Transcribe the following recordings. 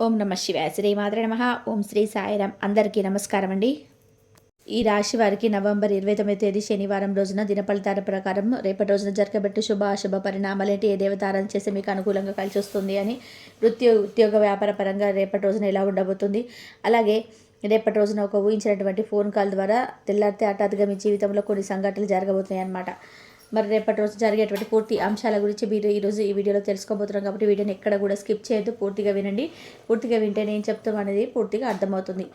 ఓం నమ శివాయ. శ్రీమాత్రే నమః. ఓం శ్రీ సాయిరామ్. అందరికీ నమస్కారం అండి. ఈ రాశి వారికి నవంబర్ 29వ తేదీ శనివారం రోజున దినఫలితాల ప్రకారం రేపటి రోజున జరగబెట్టే శుభ అశుభ పరిణామాలేంటి, ఏ దేవత ఆరాధన చేస్తే మీకు అనుకూలంగా కలిసి వస్తుంది అని, ఉద్యోగ వ్యాపార పరంగా రేపటి రోజున ఎలా ఉండబోతుంది, అలాగే రేపటి రోజున ఒక ఊహించినటువంటి ఫోన్ కాల్ ద్వారా తెల్లారితే హఠాత్తుగా మీ జీవితంలో కొన్ని సంఘటనలు జరగబోతున్నాయి అన్నమాట. మరి రేపటి రోజు జరిగేటువంటి పూర్తి అంశాల గురించి మీరు ఈరోజు ఈ వీడియోలో తెలుసుకోబోతున్నాం కాబట్టి వీడియోని ఎక్కడ కూడా స్కిప్ చేయొద్దు, పూర్తిగా వినండి. పూర్తిగా వింటే నేను చెప్తాం అనేది పూర్తిగా అర్థమవుతుంది.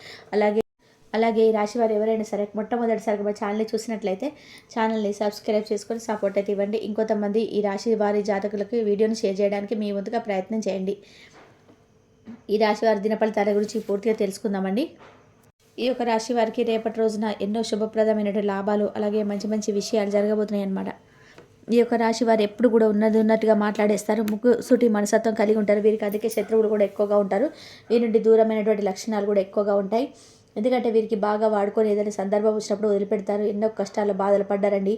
అలాగే ఈ రాశి వారు ఎవరైనా సరే మొట్టమొదటిసారిగా మా ఛానల్ని చూసినట్లయితే ఛానల్ని సబ్స్క్రైబ్ చేసుకొని సపోర్ట్ అయితే ఇవ్వండి. ఇంకొంతమంది ఈ రాశి వారి జాతకులకు వీడియోని షేర్ చేయడానికి మీ వంతుగా ప్రయత్నం చేయండి. ఈ రాశి వారి దినఫలితాల గురించి పూర్తిగా తెలుసుకుందామండి. ఈ యొక్క రాశి వారికి రేపటి రోజున ఎన్నో శుభప్రదమైనటువంటి లాభాలు, అలాగే మంచి మంచి విషయాలు జరగబోతున్నాయి అన్నమాట. ఈ యొక్క రాశి వారు ఎప్పుడు కూడా ఉన్నట్టుగా మాట్లాడేస్తారు. ముక్కుసూటి మనస్తత్వం కలిగి ఉంటారు. వీరికి అధిక శత్రువులు కూడా ఎక్కువగా ఉంటారు. వీరి నుండి దూరమైనటువంటి లక్షణాలు కూడా ఎక్కువగా ఉంటాయి. ఎందుకంటే వీరికి బాగా వాడుకొని ఏదైనా సందర్భం వచ్చినప్పుడు వదిలిపెడతారు. ఎన్నో కష్టాలు బాధలు పడ్డారండి.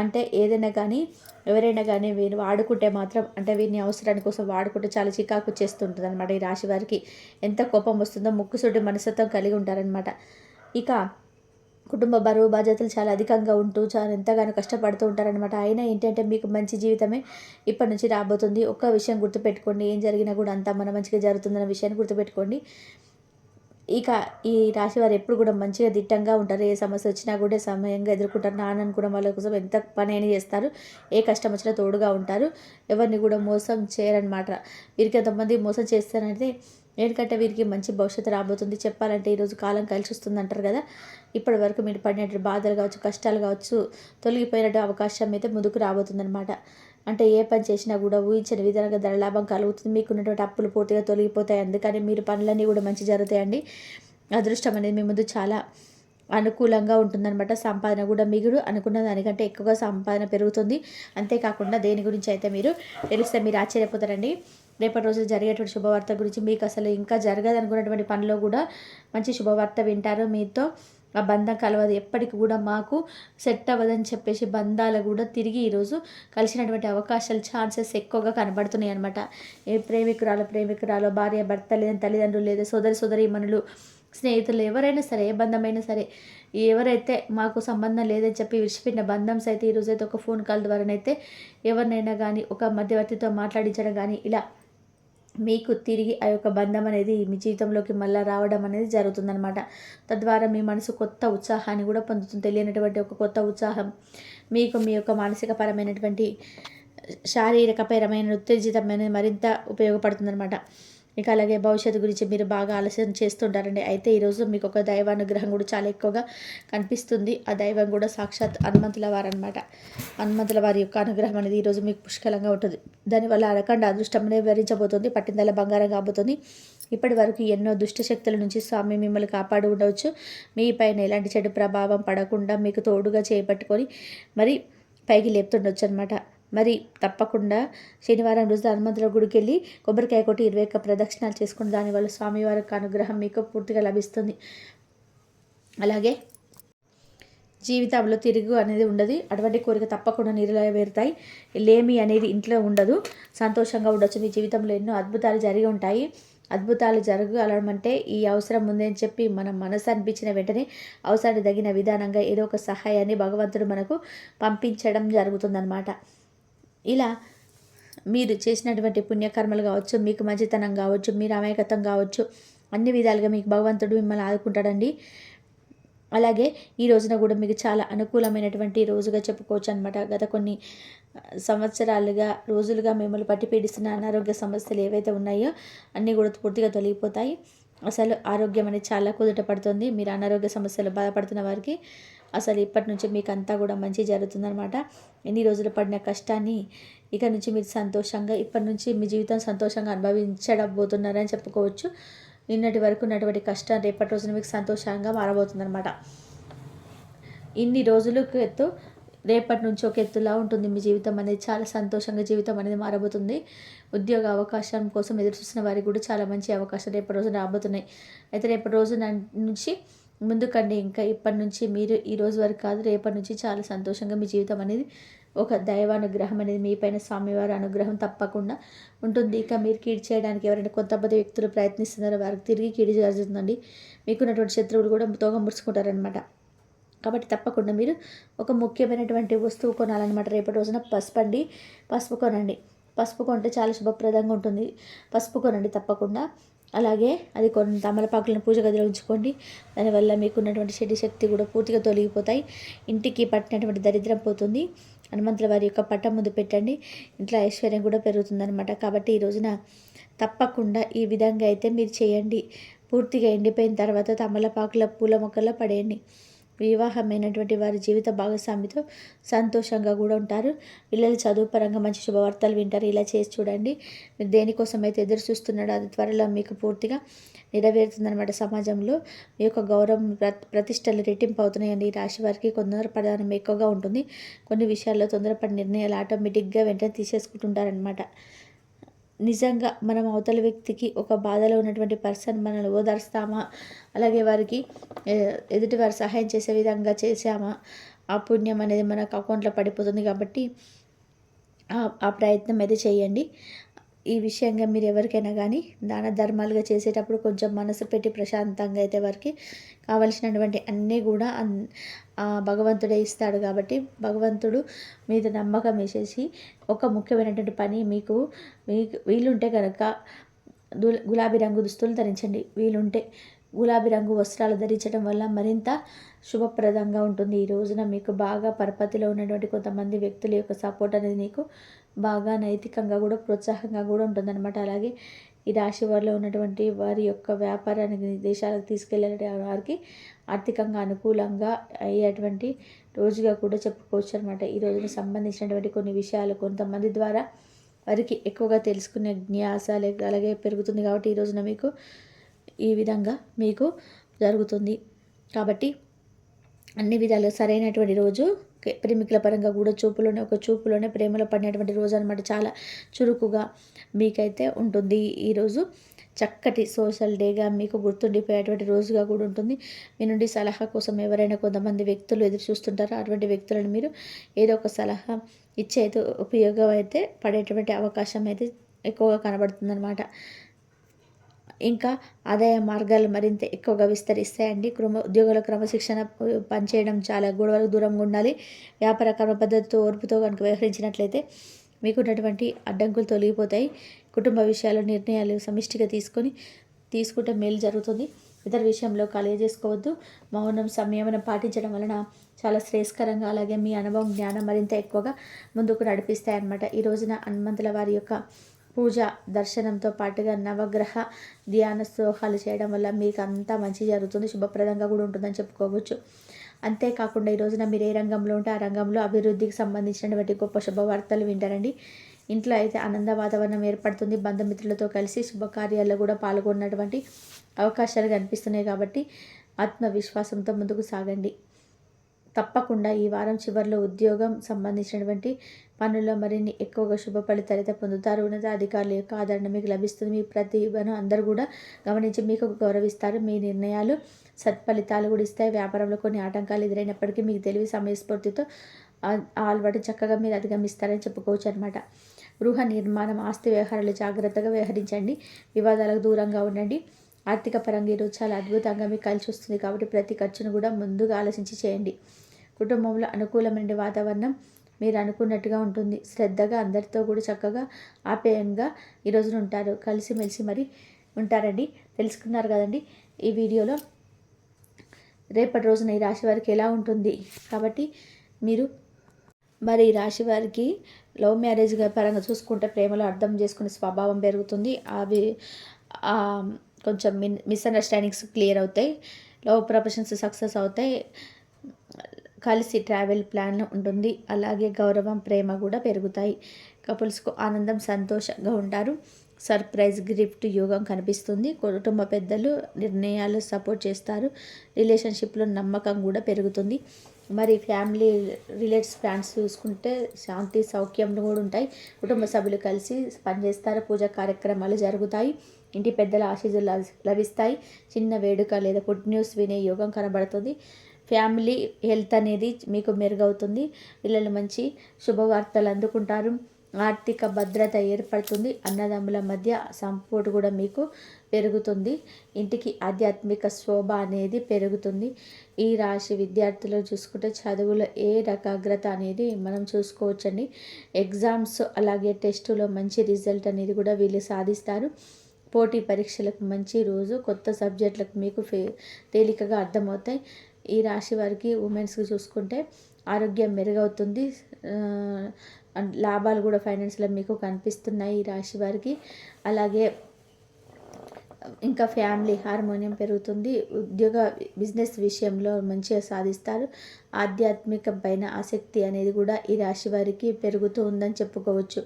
అంటే ఏదైనా కానీ ఎవరైనా కానీ వీరు వాడుకుంటే మాత్రం, అంటే వీరిని అవసరాని కోసం వాడుకుంటే చాలా చికాకు చేస్తుంటుంది అనమాట. ఈ రాశి వారికి ఎంత కోపం వస్తుందో ముక్కుసూటి మనస్తత్వం కలిగి ఉంటారనమాట. ఇక కుటుంబ బరువు బాధ్యతలు చాలా అధికంగా ఉంటూ చాలా ఎంతగానో కష్టపడుతూ ఉంటారనమాట. అయినా ఏంటంటే మీకు మంచి జీవితమే ఇప్పటి నుంచి రాబోతుంది. ఒక్క విషయం గుర్తుపెట్టుకోండి, ఏం జరిగినా కూడా అంతా మన మంచిగా జరుగుతుందన్న విషయాన్ని గుర్తుపెట్టుకోండి. ఇక ఈ రాశి వారు ఎప్పుడు కూడా మంచిగా దిట్టంగా ఉంటారు. ఏ సమస్య వచ్చినా కూడా సమయంగా ఎదుర్కొంటారు. నాన్న కూడా వాళ్ళ కోసం ఎంత పని అయినా చేస్తారు. ఏ కష్టం వచ్చినా తోడుగా ఉంటారు. ఎవరిని కూడా మోసం చేయరనమాట. వీరికి ఎంతమంది మోసం చేస్తారంటే, ఎందుకంటే వీరికి మంచి భవిష్యత్తు రాబోతుంది. చెప్పాలంటే ఈరోజు కాలం కలిసి వస్తుంది అంటారు కదా. ఇప్పటి వరకు మీరు పడినట్టు బాధలు కావచ్చు, కష్టాలు కావచ్చు, తొలగిపోయినట్టు అవకాశం అయితే ముందుకు రాబోతుందన్నమాట. అంటే ఏ పని చేసినా కూడా ఊహించిన విధంగా ధనలాభం కలుగుతుంది. మీకున్నటువంటి అప్పులు పూర్తిగా తొలగిపోతాయి. అందుకని మీరు పనులన్నీ కూడా మంచి జరుగుతాయండి. అదృష్టం అనేది మీ ముందు చాలా అనుకూలంగా ఉంటుందన్నమాట. సంపాదన కూడా మీరు అనుకున్న దానికంటే ఎక్కువగా సంపాదన పెరుగుతుంది. అంతేకాకుండా దేని గురించి అయితే మీరు తెలిస్తే మీరు ఆశ్చర్యపోతారండి. రేపటి రోజు జరిగేటువంటి శుభవార్త గురించి, మీకు అసలు ఇంకా జరగదనుకున్నటువంటి పనిలో కూడా మంచి శుభవార్త వింటారు. మీతో ఆ బంధం కలవదు, ఎప్పటికి కూడా మాకు సెట్ అవ్వదని చెప్పేసి బంధాలు కూడా తిరిగి ఈరోజు కలిసినటువంటి అవకాశాలు, ఛాన్సెస్ ఎక్కువగా కనబడుతున్నాయి అనమాట. ఏ ప్రేమికురాలో భార్య భర్త లేదా తల్లిదండ్రులు లేదా సోదరీమణులు, స్నేహితులు ఎవరైనా సరే, ఏ బంధమైనా సరే, ఎవరైతే మాకు సంబంధం లేదని చెప్పి విడిచిపెట్టిన బంధం అయితే ఈరోజు అయితే ఒక ఫోన్ కాల్ ద్వారానైతే ఎవరినైనా కానీ ఒక మధ్యవర్తితో మాట్లాడించడం కానీ, ఇలా మీకు తిరిగి ఆ యొక్క బంధం అనేది మీ జీవితంలోకి మళ్ళీ రావడం అనేది జరుగుతుందనమాట. తద్వారా మీ మనసు కొత్త ఉత్సాహాన్ని కూడా పొందుతుంది. తెలియనటువంటి ఒక కొత్త ఉత్సాహం మీకు మీ యొక్క మానసికపరమైనటువంటి శారీరకపరమైన ఉత్తేజితమైన మరింత ఉపయోగపడుతుందన్నమాట. ఇక అలాగే భవిష్యత్తు గురించి మీరు బాగా ఆలోచన చేస్తుంటారండి. అయితే ఈరోజు మీకు ఒక దైవానుగ్రహం కూడా చాలా ఎక్కువగా కనిపిస్తుంది. ఆ దైవం కూడా సాక్షాత్ హనుమంతుల వారు అనమాట. హనుమంతుల వారి యొక్క అనుగ్రహం అనేది ఈరోజు మీకు పుష్కలంగా ఉంటుంది. దానివల్ల అరకండ అదృష్టం అనేది వివరించబోతుంది. పట్టిందల బంగారం కాబోతుంది. ఇప్పటి వరకు ఎన్నో దుష్ట శక్తుల నుంచి స్వామి మిమ్మల్ని కాపాడు ఉండవచ్చు. మీ పైన ఎలాంటి చెడు ప్రభావం పడకుండా మీకు తోడుగా చేపట్టుకొని మరి పైకి లేపుతుండొచ్చు అనమాట. మరి తప్పకుండా శనివారం రోజు హనుమంతుల గుడికి వెళ్ళి కొబ్బరికాయ కొట్టి 21 ప్రదక్షిణాలు చేసుకుని దానివల్ల స్వామివారి యొక్క అనుగ్రహం మీకు పూర్తిగా లభిస్తుంది. అలాగే జీవితంలో తిరుగు అనేది ఉండదు. అటువంటి కోరిక తప్పకుండా నెరవేరుతాయి. లేమి అనేది ఇంట్లో ఉండదు. సంతోషంగా ఉండొచ్చు. మీ జీవితంలో ఎన్నో అద్భుతాలు జరిగి ఉంటాయి. అద్భుతాలు జరగాలంటే ఈ అవసరం ఉందని చెప్పి మనం మనసు అనిపించిన వెంటనే అవసరానికి తగిన విధానంగా ఏదో ఒక సహాయాన్ని భగవంతుడు మనకు పంపించడం జరుగుతుందన్నమాట. ఇలా మీరు చేసినటువంటి పుణ్యకర్మలు కావచ్చు, మీకు మంచితనం కావచ్చు, మీరు అమాయకత్వం కావచ్చు, అన్ని విధాలుగా మీకు భగవంతుడు మిమ్మల్ని ఆదుకుంటాడండి. అలాగే ఈ రోజున కూడా మీకు చాలా అనుకూలమైనటువంటి రోజుగా చెప్పుకోవచ్చు అనమాట. గత కొన్ని రోజులుగా మిమ్మల్ని పట్టి పీడిస్తున్న అనారోగ్య సమస్యలు ఏవైతే ఉన్నాయో అన్నీ కూడా పూర్తిగా తొలగిపోతాయి. అసలు ఆరోగ్యం అనేది చాలా కుదుట పడుతుంది. మీరు అనారోగ్య సమస్యలు బాధపడుతున్న వారికి అసలు ఇప్పటి నుంచి మీకు అంతా కూడా మంచి జరుగుతుందనమాట. ఎన్ని రోజులు పడిన కష్టాన్ని ఇక నుంచి మీరు సంతోషంగా, ఇప్పటి నుంచి మీ జీవితం సంతోషంగా అనుభవించడబోతున్నారని చెప్పుకోవచ్చు. నిన్నటి వరకు ఉన్నటువంటి కష్టం రేపటి రోజున మీకు సంతోషంగా మారబోతుందనమాట. ఇన్ని రోజులకు ఎత్తు రేపటి నుంచి ఒక ఎత్తులా ఉంటుంది. మీ జీవితం అనేది చాలా సంతోషంగా జీవితం అనేది మారబోతుంది. ఉద్యోగ అవకాశం కోసం ఎదురు చూసిన వారికి కూడా చాలా మంచి అవకాశాలు రేపటి రోజున రాబోతున్నాయి. అయితే రేపటి రోజు నుంచి ముందుకండి ఇంకా ఇప్పటి నుంచి మీరు ఈ రోజు వరకు కాదు, రేపటి నుంచి చాలా సంతోషంగా మీ జీవితం అనేది ఒక దైవానుగ్రహం అనేది మీపైన స్వామివారి అనుగ్రహం తప్పకుండా ఉంటుంది. ఇక మీరు కీడు చేయడానికి ఎవరైనా కొంతమంది వ్యక్తులు ప్రయత్నిస్తున్నారో వారికి తిరిగి కీడు జరుగుతుందండి. మీకున్నటువంటి శత్రువులు కూడా తోక ముడుచుకుంటారనమాట. కాబట్టి తప్పకుండా మీరు ఒక ముఖ్యమైనటువంటి వస్తువు కొనాలన్నమాట. రేపటి రోజున పసుపు కొనండి. పసుపు కొంటే చాలా శుభప్రదంగా ఉంటుంది. పసుపు కొనండి తప్పకుండా. అలాగే అది కొన్ని తమలపాకులను పూజ గదిలో ఉంచుకోండి. దానివల్ల మీకున్నటువంటి చెడు శక్తి కూడా పూర్తిగా తొలగిపోతాయి. ఇంటికి పట్టినటువంటి దరిద్రం పోతుంది. హనుమంతుల వారి యొక్క పట్టం ముందు పెట్టండి. ఇంట్లో ఐశ్వర్యం కూడా పెరుగుతుందనమాట. కాబట్టి ఈ రోజున తప్పకుండా ఈ విధంగా అయితే మీరు చేయండి. పూర్తిగా ఎండిపోయిన తర్వాత తమలపాకుల పూల మొక్కల్లో పడేయండి. వివాహమైనటువంటి వారి జీవిత భాగస్వామితో సంతోషంగా కూడా ఉంటారు. పిల్లలు చదువు పరంగా మంచి శుభవార్తలు వింటారు. ఇలా చేసి చూడండి. మీరు దేనికోసం అయితే ఎదురు చూస్తున్నాడో అది త్వరలో మీకు పూర్తిగా నెరవేరుతుందన్నమాట. సమాజంలో మీ యొక్క గౌరవం ప్రతిష్టలు రెట్టింపు అవుతున్నాయండి. ఈ రాశి వారికి తొందరపడడం ఎక్కువగా ఉంటుంది. కొన్ని విషయాల్లో తొందరపడి నిర్ణయాలు ఆటోమేటిక్గా వెంటనే తీసేసుకుంటుంటారనమాట. నిజంగా మనం అవతల వ్యక్తికి ఒక బాధలో ఉన్నటువంటి పర్సన్ మనల్ని ఓదార్స్తామా, అలాగే వారికి ఎదుటి వారు సహాయం చేసే విధంగా చేసామా, ఆ పుణ్యం అనేది మనకు అకౌంట్లో పడిపోతుంది. కాబట్టి ఆ ప్రయత్నం అయితే చేయండి. ఈ విషయంగా మీరు ఎవరికైనా కానీ దాన ధర్మాలుగా చేసేటప్పుడు కొంచెం మనసు పెట్టి ప్రశాంతంగా అయితే వారికి కావలసినటువంటి అన్నీ కూడా భగవంతుడే ఇస్తాడు. కాబట్టి భగవంతుడు మీద నమ్మకం వేసేసి ఒక ముఖ్యమైనటువంటి పని మీకు వీలుంటే కనుక గులాబీ రంగు దుస్తులు ధరించండి. వీలుంటే గులాబీ రంగు వస్త్రాలు ధరించడం వల్ల మరింత శుభప్రదంగా ఉంటుంది. ఈ రోజున మీకు బాగా పరపతిలో ఉన్నటువంటి కొంతమంది వ్యక్తుల యొక్క సపోర్ట్ అనేది మీకు బాగా నైతికంగా కూడా ప్రోత్సాహంగా కూడా ఉంటుందన్నమాట. అలాగే ఈ రాశి వారిలో ఉన్నటువంటి వారి యొక్క వ్యాపారానికి దేశాలకు తీసుకెళ్ళే వారికి ఆర్థికంగా అనుకూలంగా అయ్యేటువంటి రోజుగా కూడా చెప్పుకోవచ్చు అనమాట. ఈ రోజున సంబంధించినటువంటి కొన్ని విషయాలు కొంతమంది ద్వారా వారికి ఎక్కువగా తెలుసుకునే జ్ఞాస అలాగే పెరుగుతుంది. కాబట్టి ఈ రోజున మీకు ఈ విధంగా మీకు జరుగుతుంది. కాబట్టి అన్ని విధాలుగా సరైనటువంటి రోజు. ప్రేమికుల పరంగా కూడా చూపులోనే ప్రేమలో పడినటువంటి రోజు అనమాట. చాలా చురుకుగా మీకైతే ఉంటుంది. ఈరోజు చక్కటి సోషల్ డేగా మీకు గుర్తుండిపోయేటువంటి రోజుగా కూడా ఉంటుంది. మీ నుండి సలహా కోసం ఎవరైనా కొంతమంది వ్యక్తులు ఎదురు చూస్తుంటారో అటువంటి వ్యక్తులను మీరు ఏదో ఒక సలహా ఇచ్చే అయితే ఉపయోగం అయితే పడేటువంటి అవకాశం అయితే ఎక్కువగా కనబడుతుందన్నమాట. ఇంకా ఆదాయ మార్గాలు మరింత ఎక్కువగా విస్తరిస్తాయండి. ఉద్యోగుల క్రమశిక్షణ పనిచేయడం, చాలా గొడవలకు దూరంగా ఉండాలి. వ్యాపార కర్మ పద్ధతితో ఓర్పుతో కనుక వ్యవహరించినట్లయితే మీకున్నటువంటి అడ్డంకులు తొలగిపోతాయి. కుటుంబ విషయాలు నిర్ణయాలు సమిష్టిగా తీసుకుంటే మేలు జరుగుతుంది. ఇతర విషయంలో చేసుకోవద్దు. మౌనం సంయమనం పాటించడం వలన చాలా శ్రేయస్కరంగా, అలాగే మీ అనుభవం జ్ఞానం మరింత ఎక్కువగా ముందుకు నడిపిస్తాయన్నమాట. ఈ రోజున హనుమంతుల వారి యొక్క పూజ దర్శనంతో పాటుగా నవగ్రహ ధ్యాన శ్లోకాలు చేయడం వల్ల మీకు అంతా మంచి జరుగుతుంది. శుభప్రదంగా కూడా ఉంటుందని చెప్పుకోవచ్చు. అంతేకాకుండా ఈ రోజున మీరు ఏ రంగంలో ఉంటే ఆ రంగంలో అభివృద్ధికి సంబంధించినటువంటి గొప్ప శుభవార్తలు వింటారండి. ఇంట్లో అయితే ఆనంద వాతావరణం ఏర్పడుతుంది. బంధుమిత్రులతో కలిసి శుభకార్యాల్లో కూడా పాల్గొన్నటువంటి అవకాశాలు కనిపిస్తున్నాయి. కాబట్టి ఆత్మవిశ్వాసంతో ముందుకు సాగండి. తప్పకుండా ఈ వారం చివరిలో ఉద్యోగం సంబంధించినటువంటి పనుల్లో మరిన్ని ఎక్కువగా శుభ ఫలితాలు అయితే పొందుతారు. ఉన్నతాధికారుల యొక్క ఆదరణ మీకు లభిస్తుంది. మీ ప్రతిభను అందరూ కూడా గమనించి మీకు గౌరవిస్తారు. మీ నిర్ణయాలు సత్ఫలితాలు కూడా ఇస్తాయి. వ్యాపారంలో కొన్ని ఆటంకాలు ఎదురైనప్పటికీ మీకు తెలివి సమయస్ఫూర్తితో అలవాటు చక్కగా మీరు అధిగమిస్తారని చెప్పుకోవచ్చు అనమాట. గృహ నిర్మాణం, ఆస్తి వ్యవహారాలు జాగ్రత్తగా వ్యవహరించండి. వివాదాలకు దూరంగా ఉండండి. ఆర్థిక పరంగా ఈరోజు చాలా అద్భుతంగా మీకు కలిసి వస్తుంది. కాబట్టి ప్రతి ఖర్చును కూడా ముందుగా ఆలోచించి చేయండి. కుటుంబంలో అనుకూలమైన వాతావరణం మీరు అనుకున్నట్టుగా ఉంటుంది. శ్రద్ధగా అందరితో కూడా చక్కగా ఆప్యాయంగా ఈ రోజున ఉంటారు. కలిసిమెలిసి మరి ఉంటారండి. తెలుసుకున్నారు కదండి ఈ వీడియోలో. రేపటి రోజున ఈ రాశి వారికి ఎలా ఉంటుంది. కాబట్టి మీరు మరి ఈ రాశి వారికి లవ్ మ్యారేజ్ పరంగా చూసుకుంటే ప్రేమలో అర్థం చేసుకునే స్వభావం పెరుగుతుంది. అవి కొంచెం మిస్అండర్స్టాండింగ్స్ క్లియర్ అవుతాయి. లవ్ ప్రొఫెషన్స్ సక్సెస్ అవుతాయి. కలిసి ట్రావెల్ ప్లాన్ ఉంటుంది. అలాగే గౌరవం, ప్రేమ కూడా పెరుగుతాయి. కపుల్స్కు ఆనందం, సంతోషంగా ఉంటారు. సర్ప్రైజ్ గిఫ్ట్ యోగం కనిపిస్తుంది. కుటుంబ పెద్దలు నిర్ణయాలు సపోర్ట్ చేస్తారు. రిలేషన్షిప్లో నమ్మకం కూడా పెరుగుతుంది. మరి ఫ్యామిలీ రిలేట్స్ ప్లాన్స్ చూసుకుంటే శాంతి సౌఖ్యం కూడా ఉంటాయి. కుటుంబ సభ్యులు కలిసి పనిచేస్తారు. పూజా కార్యక్రమాలు జరుగుతాయి. ఇంటి పెద్దల ఆశీస్సులు లభిస్తాయి. చిన్న వేడుక లేదా గుడ్ న్యూస్ వినే యోగం కనబడుతుంది. ఫ్యామిలీ హెల్త్ అనేది మీకు మెరుగవుతుంది. పిల్లలు మంచి శుభవార్తలు అందుకుంటారు. ఆర్థిక భద్రత ఏర్పడుతుంది. అన్నదమ్ముల మధ్య సంపోటు కూడా మీకు పెరుగుతుంది. ఇంటికి ఆధ్యాత్మిక శోభ అనేది పెరుగుతుంది. ఈ రాశి విద్యార్థులు చూసుకుంటే చదువులో ఏకాగ్రత అనేది మనం చూసుకోవచ్చండి. ఎగ్జామ్స్ అలాగే టెస్టులో మంచి రిజల్ట్ అనేది కూడా వీళ్ళు సాధిస్తారు. పోటీ పరీక్షలకు మంచి రోజు. కొత్త సబ్జెక్టులకు మీకు తేలికగా అర్థమవుతాయి. ఈ రాశి వారికి ఉమెన్స్కి చూసుకుంటే ఆరోగ్యం మెరుగవుతుంది. లాభాలు కూడా ఫైనాన్స్లో మీకు కనిపిస్తున్నాయి ఈ రాశి వారికి. అలాగే ఇంకా ఫ్యామిలీ హార్మోనియం పెరుగుతుంది. ఉద్యోగ బిజినెస్ విషయంలో మంచిగా సాధిస్తారు. ఆధ్యాత్మిక పైన ఆసక్తి అనేది కూడా ఈ రాశి వారికి పెరుగుతూ ఉందని చెప్పుకోవచ్చు.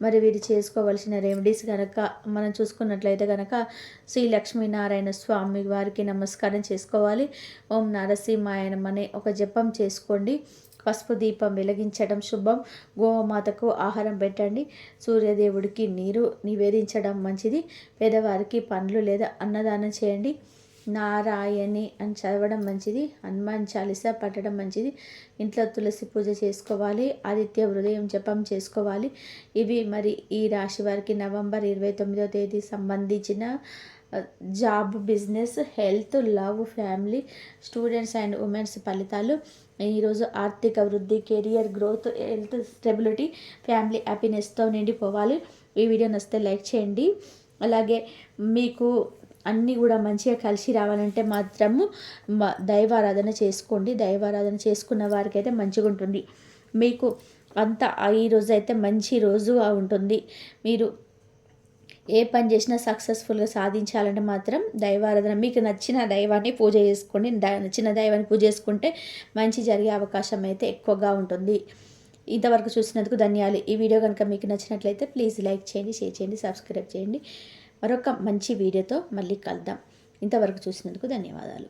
మరి వీరు చేసుకోవలసిన రెమెడీస్ కనుక మనం చూసుకున్నట్లయితే కనుక శ్రీ లక్ష్మీనారాయణ స్వామి వారికి నమస్కారం చేసుకోవాలి. ఓం నరసింహాయనం అనే ఒక జపం చేసుకోండి. పసుపు దీపం వెలిగించడం శుభం. గోమాతకు ఆహారం పెట్టండి. సూర్యదేవుడికి నీరు నివేదించడం మంచిది. పేదవారికి పండ్లు లేదా అన్నదానం చేయండి. నారాయణి అని చదవడం మంచిది. హనుమాన్ చాలీసా పట్టడం మంచిది. ఇంట్లో తులసి పూజ చేసుకోవాలి. ఆదిత్య హృదయం జపం చేసుకోవాలి. ఇవి మరి ఈ రాశి వారికి నవంబర్ 29వ తేదీ సంబంధించిన job, business, health, love, family, students and womens ఫలితాలు. ఈరోజు ఆర్థిక వృద్ధి, career growth, health stability, family హ్యాపీనెస్తో నిండిపోవాలి. ఈ వీడియో నచ్చితే లైక్ చేయండి. అలాగే మీకు అన్నీ కూడా మంచిగా కలిసి రావాలంటే మాత్రము దైవారాధన చేసుకోండి. దైవారాధన చేసుకున్న వారికి అయితే మంచిగా ఉంటుంది. మీకు అంతా ఈరోజు అయితే మంచి రోజుగా ఉంటుంది. మీరు ఏ పని చేసినా సక్సెస్ఫుల్గా సాధించాలంటే మాత్రం దైవారాధన, మీకు నచ్చిన దైవాన్ని పూజ చేసుకోండి. నచ్చిన దైవాన్ని పూజ చేసుకుంటే మంచి జరిగే అవకాశం అయితే ఎక్కువగా ఉంటుంది. ఇంతవరకు చూసినందుకు ధన్యవాదాలు. ఈ వీడియో కనుక మీకు నచ్చినట్లయితే ప్లీజ్ లైక్ చేయండి, షేర్ చేయండి, సబ్స్క్రైబ్ చేయండి. మరొక మంచి వీడియోతో మళ్ళీ కలుద్దాం. ఇంతవరకు చూసినందుకు ధన్యవాదాలు.